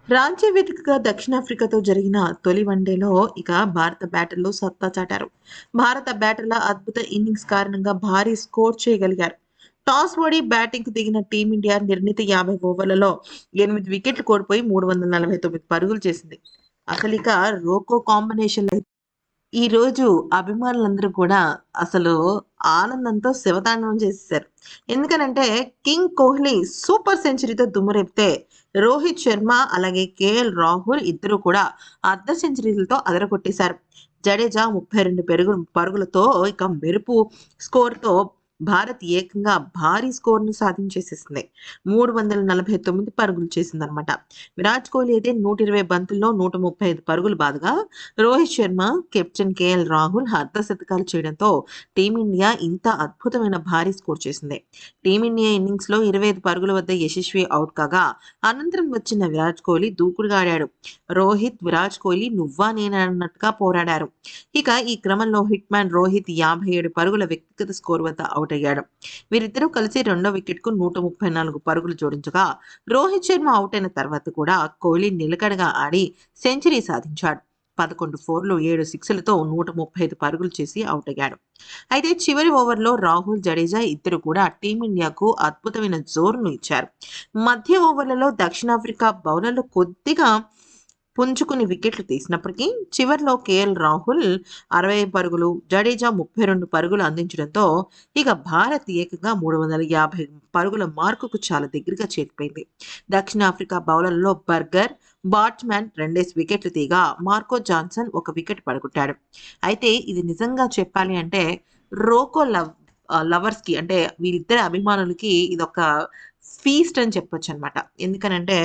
రాంచీ వేదికగా దక్షిణాఫ్రికాతో జరిగిన తొలి వన్డేలో ఇక భారత బ్యాటర్లు సత్తా చాటారు. భారత బ్యాటర్ల అద్భుత ఇన్నింగ్స్ కారణంగా భారీ స్కోర్ చేయగలిగారు. టాస్ ఓడి బ్యాటింగ్ కు దిగిన టీమిండియా నిర్ణీత 50 ఓవర్లలో 8 వికెట్లు కోల్పోయి 349 పరుగులు చేసింది. అసలిక రోకో కాంబినేషన్ ఈరోజు అభిమానులందరూ కూడా అసలు ఆనందంతో శివతాండవం చేసేసారు. ఎందుకనంటే కింగ్ కోహ్లీ సూపర్ సెంచరీతో దుమ్మురేపితే, రోహిత్ శర్మ అలాగే కేఎల్ రాహుల్ ఇద్దరు కూడా అర్ధ సెంచరీలతో అదరగొట్టేశారు. జడేజా 32 పరుగులతో ఇక మెరుపు స్కోర్‌తో భారత్ ఏకంగా భారీ స్కోర్‌ను సాధించేసేసింది. 349 పరుగులు చేసిందనమాట. విరాట్ కోహ్లీ అయితే 120 బంతుల్లో 135 పరుగులు బాదగా, రోహిత్ శర్మ, కెప్టెన్ కేఎల్ రాహుల్ అర్ధ శతకాలు చేయడంతో టీమిండియా ఇంత అద్భుతమైన భారీ స్కోర్ చేసింది. టీమిండియా ఇన్నింగ్స్‌లో 25 పరుగుల వద్ద యశస్వి అవుట్ కాగా, అనంతరం వచ్చిన విరాట్ కోహ్లీ దూకుడుగా ఆడాడు. రోహిత్, విరాట్ కోహ్లీ నువ్వా నేనా అన్నట్టుగా పోరాడారు. ఇక ఈ క్రమంలో హిట్ మ్యాన్ రోహిత్ 57 పరుగుల వ్యక్తిగత స్కోర్ వద్ద అవుట్ అయ్యాడు. వీరిద్దరూ కలిసి రెండో వికెట్‌కు 134 పరుగులు జోడించగా, రోహిత్ శర్మ అవుట్ అయిన తర్వాత కూడా కోహ్లీ నిలకడగా ఆడి సెంచరీ సాధించాడు. 11 ఫోర్లు, 7 సిక్స్‌లతో 135 పరుగులు చేసి అవుట్ అయ్యాడు. అయితే చివరి ఓవర్‌లో రాహుల్, జడేజా ఇద్దరు కూడా టీమిండియాకు అద్భుతమైన జోరును ఇచ్చారు. మధ్య ఓవర్లలో దక్షిణాఫ్రికా బౌలర్లు కొద్దిగా పుంజుకుని వికెట్లు తీసినప్పటికీ చివర్లో కేఎల్ రాహుల్ 60 పరుగులు, జడేజా 32 పరుగులు అందించడంతో ఇక భారత్ ఏకంగా 350 పరుగుల మార్కుకు చాలా దగ్గరగా చేరిపోయింది. దక్షిణాఫ్రికా బౌలర్లలో బర్గర్, బాట్‌మ్యాన్ 2 వికెట్లు తీయగా, మార్కో జాన్సన్ 1 వికెట్ పడగొట్టాడు. అయితే ఇది నిజంగా చెప్పాలి అంటే రోకో లవర్స్‌కి అంటే వీరిద్దరి అభిమానులకి ఇదొక ఫీస్ట్ అని చెప్పొచ్చనమాట. ఎందుకనంటే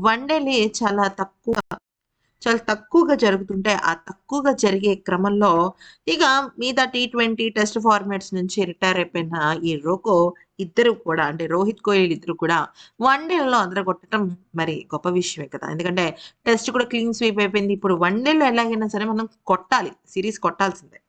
వన్‌డేలే చాలా తక్కువగా జరుగుతుంటాయి. ఆ తక్కువగా జరిగే క్రమంలో ఇక మిగతా టీ20 టెస్ట్ ఫార్మాట్స్ నుంచి రిటైర్ అయిపోయిన ఈ రోకో ఇద్దరు కూడా అంటే రోహిత్ కోహ్లీ ఇద్దరు కూడా వన్‌డేలలో అదరగొట్టడం మరి గొప్ప విషయమే కదా! ఎందుకంటే టెస్ట్ కూడా క్లీన్ స్వీప్ అయిపోయింది. ఇప్పుడు వన్‌డేలో ఎలాగైనా సరే మనం కొట్టాలి. సీరీస్ కొట్టాల్సిందే.